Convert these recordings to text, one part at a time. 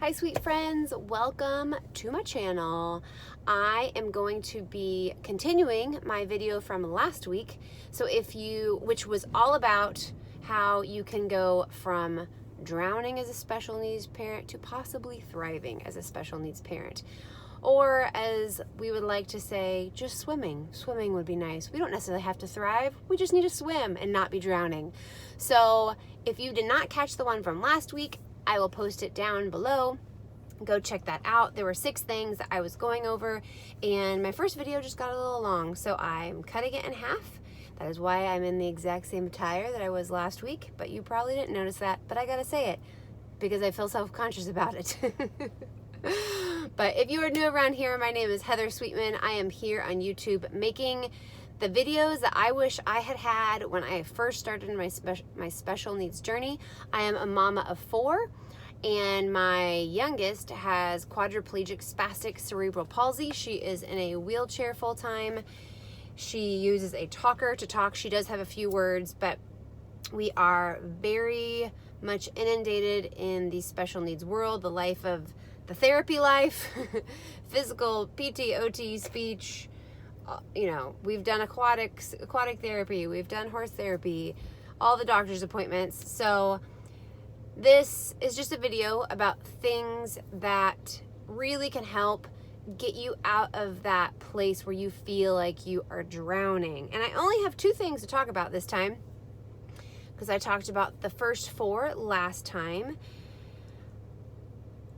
Hi sweet friends, welcome to my channel. I am going to be continuing my video from last week. Which was all about how you can go from drowning as a special needs parent to possibly thriving as a special needs parent. Or as we would like to say, just swimming. Swimming would be nice. We don't necessarily have to thrive. We just need to swim and not be drowning. So if you did not catch the one from last week, I will post it down below. Go check that out. There were 6 things that I was going over, and my first video just got a little long, so I'm cutting it in half. That is why I'm in the exact same attire that I was last week, but you probably didn't notice that, but I gotta say it because I feel self-conscious about it. But if you are new around here, my name is Heather Sweetman. I am here on YouTube making the videos that I wish I had had when I first started my special needs journey. I am a mama of 4, and my youngest has quadriplegic spastic cerebral palsy. She is in a wheelchair full-time. She uses a talker to talk. She does have a few words, but we are very much inundated in the special needs world, the life of the therapy life, physical, PT, OT, speech. We've done aquatic therapy, we've done horse therapy, all the doctor's appointments. So this is just a video about things that really can help get you out of that place where you feel like you are drowning. And I only have 2 things to talk about this time because I talked about the first 4 last time.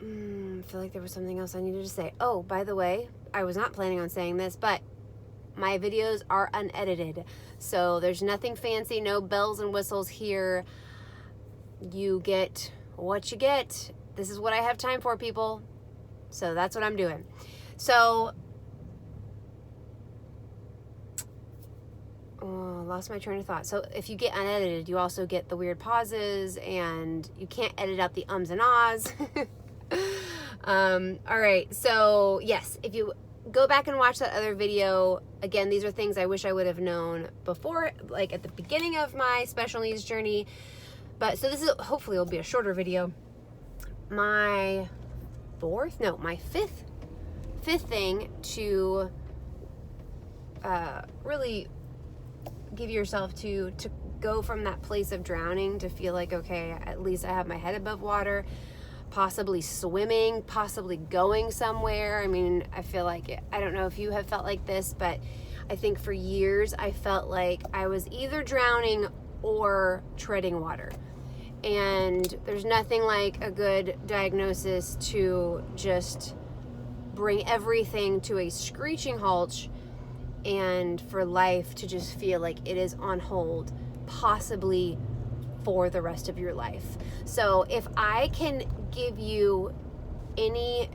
I feel like there was something else I needed to say. Oh, by the way, I was not planning on saying this, but my videos are unedited. So there's nothing fancy, no bells and whistles here. You get what you get. This is what I have time for, people. So that's what I'm doing. So, lost my train of thought. So if you get unedited, you also get the weird pauses, and you can't edit out the ums and ahs. All right, so yes, if you go back and watch that other video, again, these are things I wish I would have known before, like at the beginning of my special needs journey. But so this is, hopefully will be a shorter video. My fifth thing to really give yourself to go from that place of drowning to feel like, okay, at least I have my head above water, possibly swimming, possibly going somewhere. I mean, I feel like I don't know if you have felt like this, but I think for years I felt like I was either drowning or treading water. And there's nothing like a good diagnosis to just bring everything to a screeching halt and for life to just feel like it is on hold, possibly for the rest of your life. So if I can give you any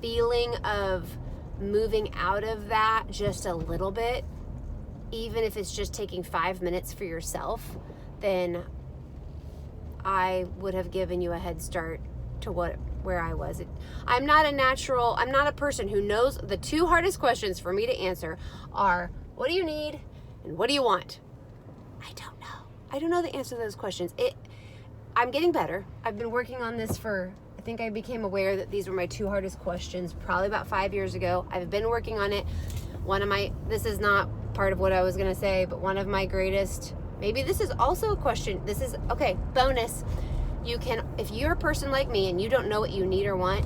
feeling of moving out of that just a little bit, even if it's just taking 5 minutes for yourself, then I would have given you a head start to where I was. I'm not a person who knows. The 2 hardest questions for me to answer are, what do you need and what do you want? I don't know. I don't know the answer to those questions. I'm getting better. I've been working on this I think I became aware that these were my 2 hardest questions probably about 5 years ago. I've been working on it. This is not part of what I was going to say, but one of my greatest, maybe this is also a question. This is, okay, bonus. If you're a person like me and you don't know what you need or want,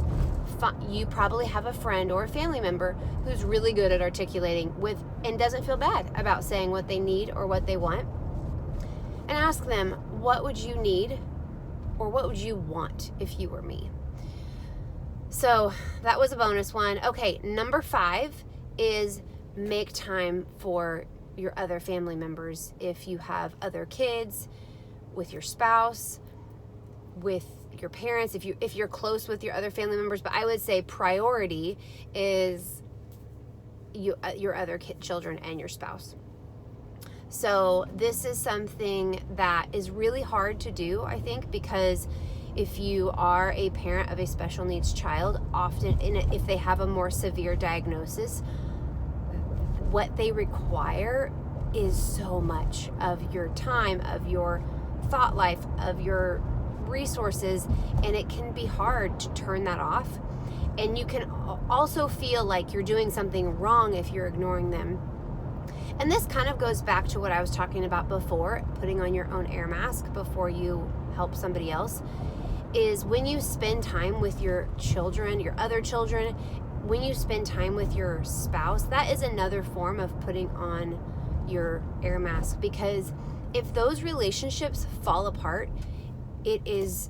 you probably have a friend or a family member who's really good at articulating and doesn't feel bad about saying what they need or what they want. And ask them, what would you need or what would you want if you were me? So that was a bonus one. Okay, number 5 is make time for your other family members. If you have other kids, with your spouse, with your parents, if you're close with your other family members, but I would say priority is your other children and your spouse. So this is something that is really hard to do, I think, because if you are a parent of a special needs child, often if they have a more severe diagnosis, what they require is so much of your time, of your thought life, of your resources, and it can be hard to turn that off. And you can also feel like you're doing something wrong if you're ignoring them. And this kind of goes back to what I was talking about before, putting on your own air mask before you help somebody else, is when you spend time with your children, your other children, when you spend time with your spouse, that is another form of putting on your air mask. Because if those relationships fall apart, it's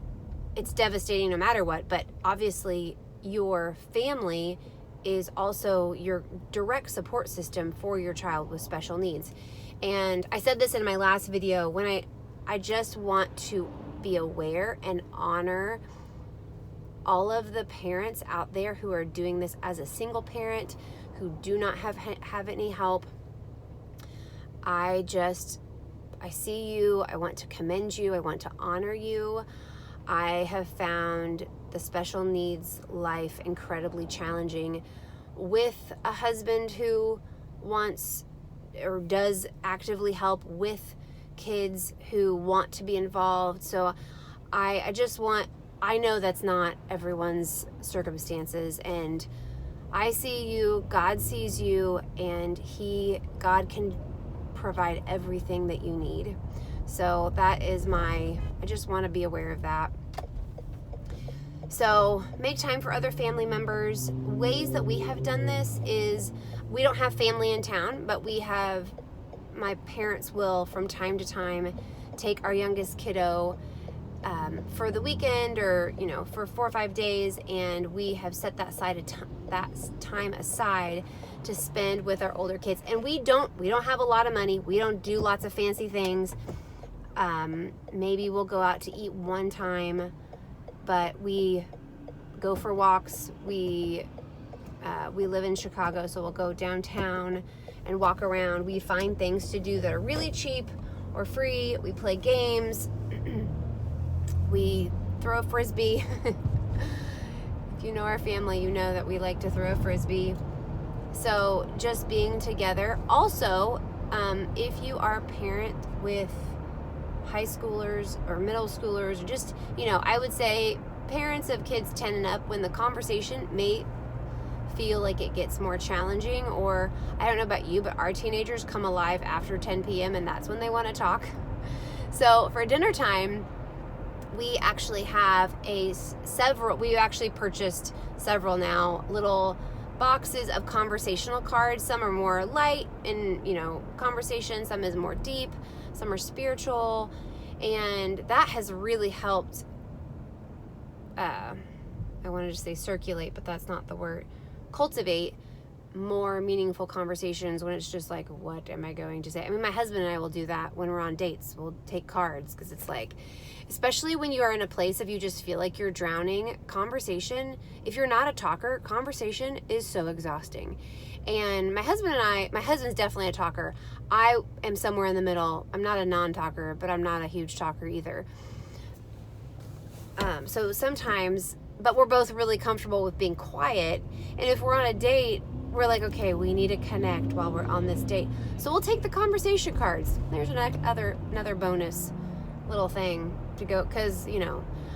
devastating no matter what. But obviously your family is also your direct support system for your child with special needs. And I said this in my last video, when I just want to be aware and honor all of the parents out there who are doing this as a single parent, who do not have any help. I see you. I want to commend you. I want to honor you. I have found the special needs life incredibly challenging with a husband who wants or does actively help, with kids who want to be involved. So I know that's not everyone's circumstances, and I see you, God sees you, and God can provide everything that you need. So that is I just want to be aware of that. So make time for other family members. Ways that we have done this is, we don't have family in town, but my parents will from time to time take our youngest kiddo for the weekend, or for 4 or 5 days, and we have set that time aside to spend with our older kids. And we don't have a lot of money. We don't do lots of fancy things. Maybe we'll go out to eat one time, but we go for walks. We live in Chicago, so we'll go downtown and walk around. We find things to do that are really cheap or free. We play games. We throw a frisbee. If you know our family, you know that we like to throw a frisbee. So just being together. Also, if you are a parent with high schoolers or middle schoolers, or just, I would say parents of kids 10 and up, when the conversation may feel like it gets more challenging, or I don't know about you, but our teenagers come alive after 10 p.m. and that's when they want to talk. So for dinner time, we actually have we actually purchased several now, little boxes of conversational cards. Some are more light in, conversation, some is more deep, some are spiritual, and that has really helped, I wanted to say circulate, but that's not the word, cultivate more meaningful conversations when it's just like, what am I going to say? I mean, my husband and I will do that when we're on dates. We'll take cards, because it's like, especially when you are in a place of you just feel like you're drowning, conversation, if you're not a talker, conversation is so exhausting. And my husband's definitely a talker. I am somewhere in the middle. I'm not a non-talker, but I'm not a huge talker either. So sometimes, but we're both really comfortable with being quiet. And if we're on a date, we're like, okay, we need to connect while we're on this date. So we'll take the conversation cards. There's another bonus little thing to go, because,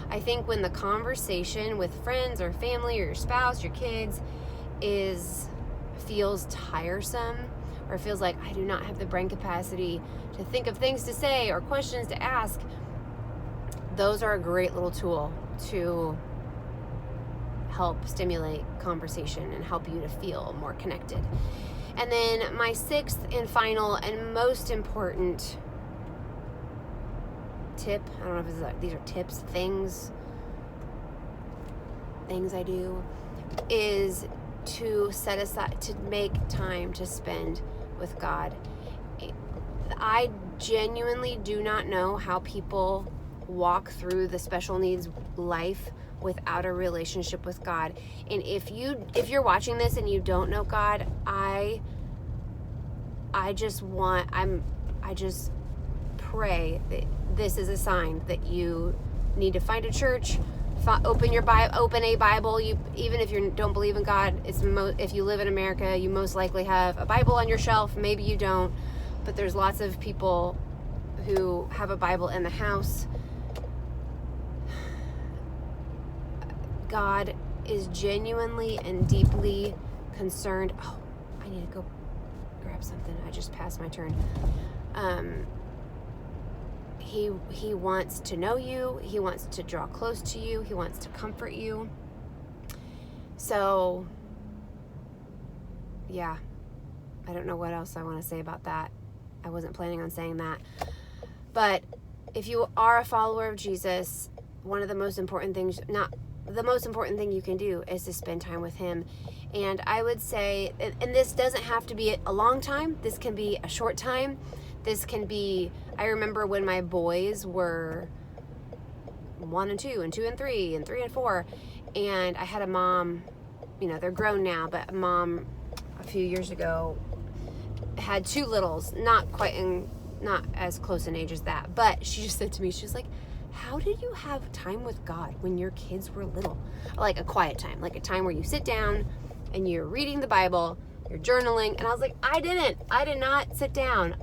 I think when the conversation with friends or family or your spouse, your kids, feels tiresome, or feels like I do not have the brain capacity to think of things to say or questions to ask, those are a great little tool to help stimulate conversation and help you to feel more connected. And then my sixth and final and most important tip, I don't know if these are tips, things I do, is to set aside, to make time to spend with God. I genuinely do not know how people walk through the special needs life without a relationship with God. And if you're watching this and you don't know God, I just pray that this is a sign that you need to find a church, open a Bible. Even if you don't believe in God, if you live in America, you most likely have a Bible on your shelf. Maybe you don't, but there's lots of people who have a Bible in the house. God is genuinely and deeply concerned. Oh, I need to go grab something. I just passed my turn. He wants to know you. He wants to draw close to you. He wants to comfort you. So, yeah, I don't know what else I want to say about that. I wasn't planning on saying that. But if you are a follower of Jesus, one of the most important things, not the most important thing you can do, is to spend time with him. And I would say, and this doesn't have to be a long time. This can be a short time. This can be, I remember when my boys were 1 and 2 and 2 and 3 and 3 and 4, and I had a mom, you know, they're grown now, but a mom a few years ago had 2 littles, not as close in age as that, but she just said to me, she's like, how did you have time with God when your kids were little? Like a quiet time, like a time where you sit down and you're reading the Bible, you're journaling. And I was like, I did not sit down.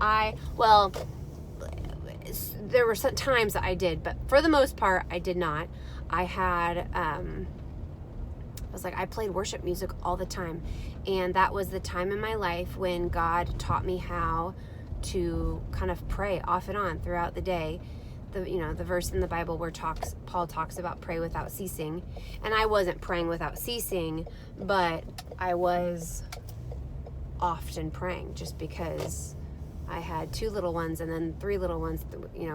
There were some times that I did, but for the most part, I did not. I had, I played worship music all the time. And that was the time in my life when God taught me how to kind of pray off and on throughout the day. The verse in the Bible where Paul talks about pray without ceasing. And I wasn't praying without ceasing, but I was often praying just because I had 2 little ones and then 3 little ones.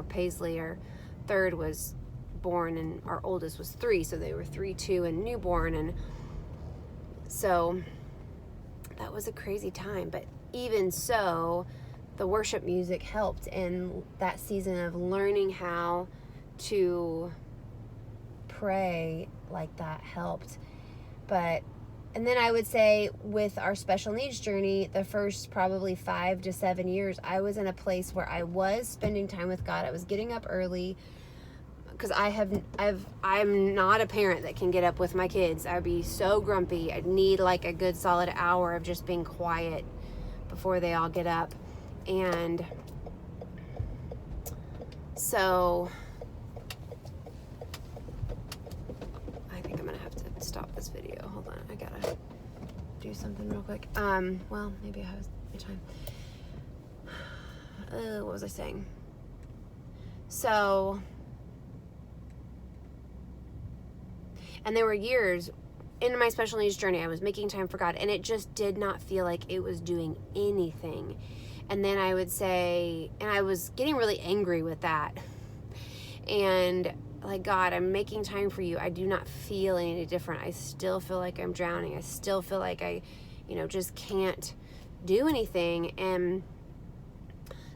Paisley, our third, was born, and our oldest was 3, so they were 3, 2, and newborn. And so that was a crazy time. But even so, the worship music helped, and that season of learning how to pray like that helped. And then I would say with our special needs journey, the first probably 5 to 7 years, I was in a place where I was spending time with God. I was getting up early, because I'm not a parent that can get up with my kids. I'd be so grumpy. I'd need like a good solid hour of just being quiet before they all get up. And so I think I'm gonna have to stop this video. Hold on, I gotta do something real quick. Maybe I have time. What was I saying? So, and there were years in my special needs journey, I was making time for God, and it just did not feel like it was doing anything. And then I would say, and I was getting really angry with that. And like, God, I'm making time for you. I do not feel any different. I still feel like I'm drowning. I still feel like I, just can't do anything. And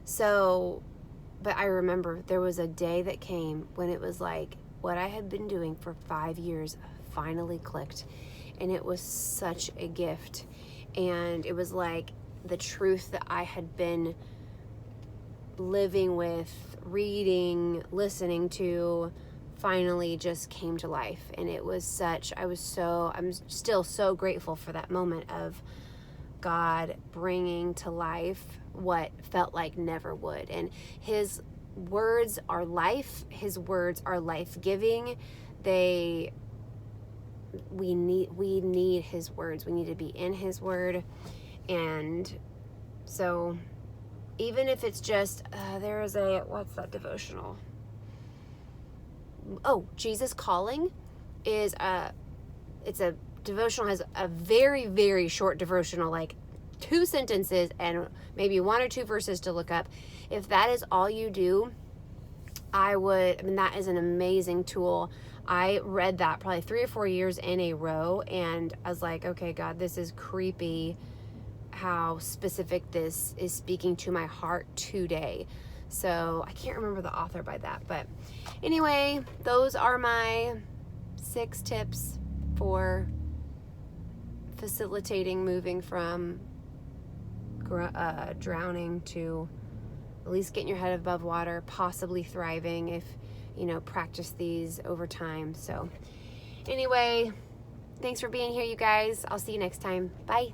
so, but I remember there was a day that came when it was like what I had been doing for 5 years finally clicked. And it was such a gift. And it was like the truth that I had been living with, reading, listening to, finally just came to life. And it was I'm still so grateful for that moment of God bringing to life what felt like never would. And his words are life. His words are life-giving. We need his words. We need to be in his word. And so even if it's just, there is what's that devotional? Oh, Jesus Calling it's a devotional, has a very, very short devotional, like 2 sentences and maybe 1 or 2 verses to look up. If that is all you do, that is an amazing tool. I read that probably 3 or 4 years in a row, and I was like, okay, God, this is creepy how specific this is speaking to my heart today. So I can't remember the author by that. But anyway, those are my 6 tips for facilitating moving from drowning to at least getting your head above water, possibly thriving if practice these over time. So anyway, thanks for being here, you guys. I'll see you next time. Bye.